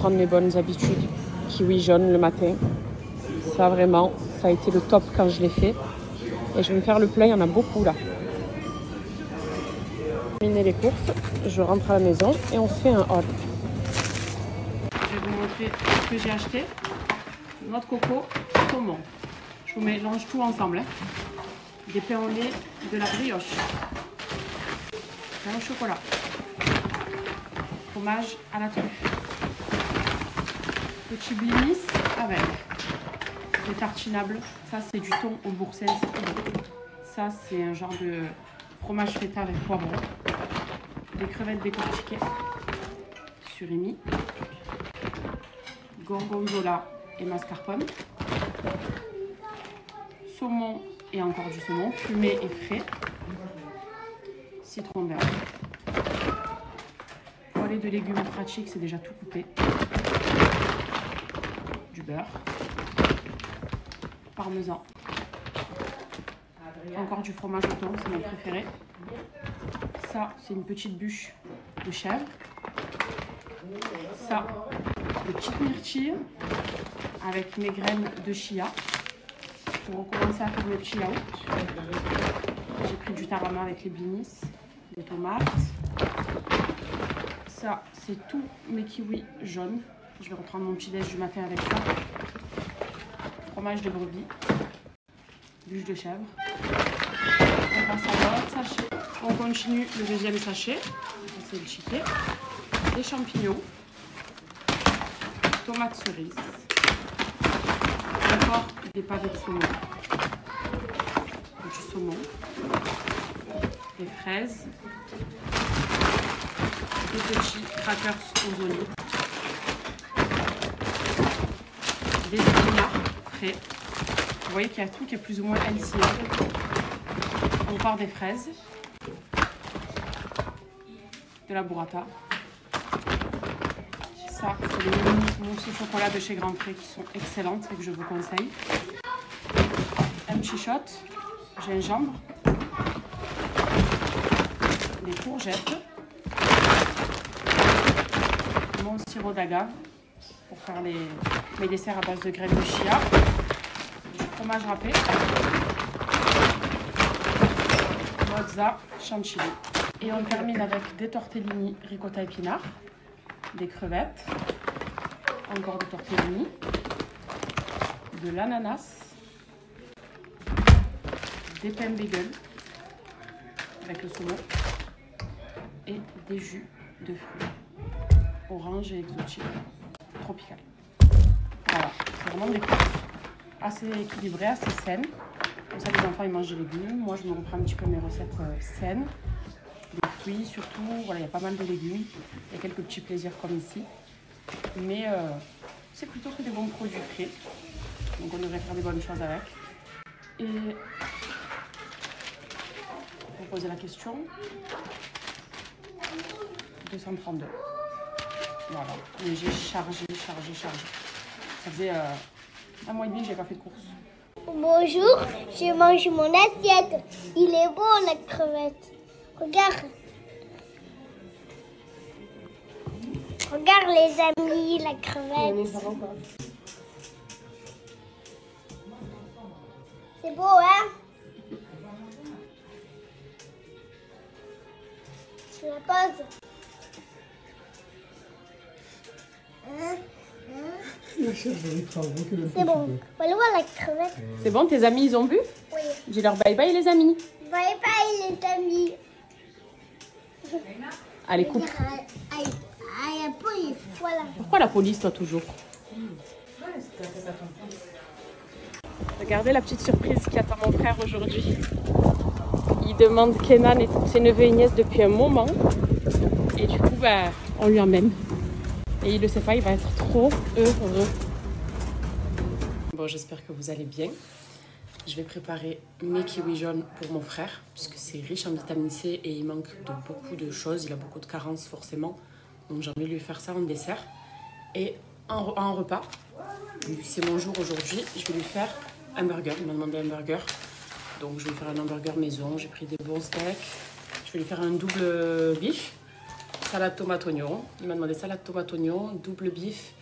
reprendre mes bonnes habitudes. Kiwi jaune le matin. Ça vraiment, ça a été le top quand je l'ai fait. Et je vais me faire le plein, il y en a beaucoup là. Terminer les courses, je rentre à la maison et on se fait un haul. Je vais vous montrer ce que j'ai acheté. Noix de coco, saumon. Je vous mélange tout ensemble. Hein. Des pains au lait, de la brioche, pain au chocolat, fromage à la truffe, petit blinis avec des tartinables. Ça c'est du thon au boursin. Ça c'est un genre de fromage feta avec poivron. Des crevettes décortiquées, surimi, gorgonzola et mascarpone, saumon et encore du saumon, fumé et frais, citron vert, poêlée de légumes pratique, c'est déjà tout coupé, du beurre, parmesan, encore du fromage au thon, c'est mon préféré. Ça, c'est une petite bûche de chèvre. Ça, des petites myrtilles avec mes graines de chia. Pour recommencer à faire mes petits yaourts. J'ai pris du tarama avec les blinis, des tomates. Ça, c'est tous mes kiwis jaunes. Je vais reprendre mon petit déj du matin avec ça. Fromage de brebis, bûche de chèvre. On passe à l'autre sachet. On continue le deuxième sachet. C'est le chiquet. Des champignons. Tomates cerises. Encore des pavés de saumon. Du saumon. Des fraises. Des petits crackers aux oignons. Des épinards frais. Vous voyez qu'il y a tout qui est plus ou moins healthy. Encore des fraises. De la burrata. Ça, c'est les mousses au chocolat de chez Grand Pré qui sont excellentes et que je vous conseille. Un petit shot, gingembre, des courgettes, mon sirop d'agave pour faire mes desserts à base de graines de chia, du fromage râpé, mozza, chantilly. Et on termine avec des tortellini ricotta épinards, des crevettes, encore des tortellini, de l'ananas, des pains bagel avec le saumon et des jus de fruits orange et exotique tropical. Voilà, c'est vraiment des courses assez équilibrées, assez saines. Comme ça, les enfants ils mangent des légumes. Moi, je me reprends un petit peu mes recettes saines. Des fruits surtout, voilà, il y a pas mal de légumes. Il y a quelques petits plaisirs comme ici. Mais c'est plutôt que des bons produits frais. Donc on devrait faire des bonnes choses avec. Et pour poser la question, 232. Voilà, mais j'ai chargé. Ça faisait un mois et demi que j'ai pas fait de course. Bonjour, je mange mon assiette. Il est beau la crevette. Regarde. Regarde les amis, la crevette. C'est beau, hein? Je la pose. C'est bon. Voilà la crevette. C'est bon, tes amis ils ont bu? Oui. Dis leur bye bye les amis. Bye bye les amis. Allez, coupe. La police, voilà. Pourquoi la police toi toujours? Regardez la petite surprise qui attend mon frère aujourd'hui. Il demande Kenan et ses neveux et nièces depuis un moment. Et du coup, on lui emmène. Et il ne le sait pas, il va être trop heureux. Bon, j'espère que vous allez bien. Je vais préparer mes kiwis jaunes pour mon frère, puisque c'est riche en vitamine C et il manque de beaucoup de choses. Il a beaucoup de carences forcément. Donc j'ai envie de lui faire ça en dessert. Et en repas, c'est mon jour aujourd'hui, je vais lui faire un burger. Il m'a demandé un burger. Donc je vais lui faire un hamburger maison. J'ai pris des bons steaks. Je vais lui faire un double beef salade tomate oignon. Il m'a demandé salade tomate oignon, double beef,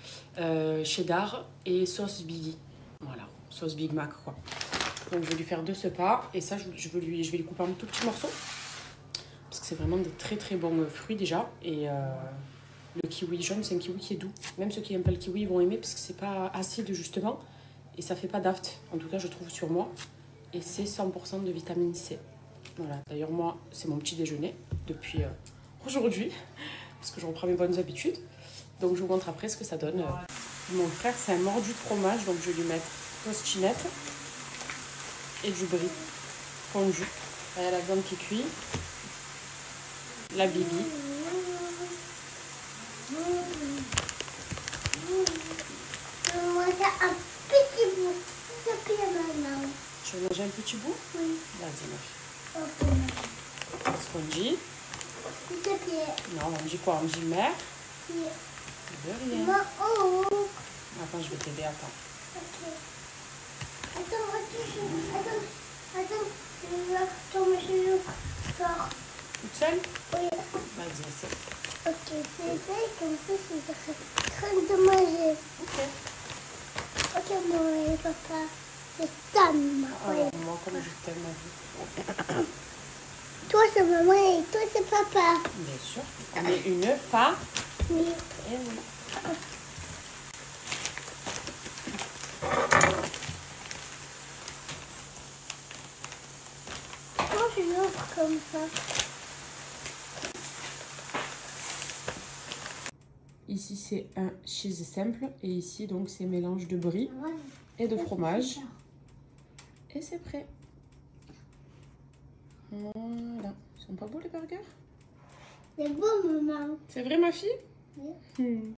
cheddar et sauce Biggie. Voilà, sauce Big Mac quoi. Donc je vais lui faire 2 cepas et ça je vais lui couper en tout petits morceaux. Parce que c'est vraiment des très très bons fruits déjà. Et le kiwi jaune, c'est un kiwi qui est doux. Même ceux qui n'aiment pas le kiwi, ils vont aimer parce que c'est pas acide justement. Et ça fait pas d'aft, en tout cas je trouve sur moi. Et c'est 100% de vitamine C. Voilà, d'ailleurs moi, c'est mon petit déjeuner depuis aujourd'hui. Parce que je reprends mes bonnes habitudes. Donc je vous montre après ce que ça donne. Mon frère, c'est un mordu de fromage, donc je vais lui mettre tostinette et du brie fondu. Là, il y a la viande qui cuit. La Biggie. Un petit bout. De pied maintenant. Tu veux manger un petit bout? Oui. Vas-y, ma fille. Ok. Ce qu'on dit? De pied. Non, on dit quoi? On dit mère? Pied. De rien. Maman, oh. Attends, je vais t'aider, attends. Ok. Attends, je vais tomber sur le corps. Toute seule? Oui. Vas-y, essaie. Ok, c'est ça, comme ça, c'est train de manger. Ok. Ok, maman et papa, c'est ça, maman. Alors, moi, comme je t'aime, ma vie. Toi, c'est maman et toi, c'est papa. Bien sûr. On est une famille. Oui. Et oui. Moi, je l'ouvre comme ça. Ici, c'est un cheese simple. Et ici, donc, c'est mélange de brie et de fromage. Et c'est prêt. Voilà. Ils sont pas beaux, les burgers? C'est beau, maman. C'est vrai, ma fille? Oui.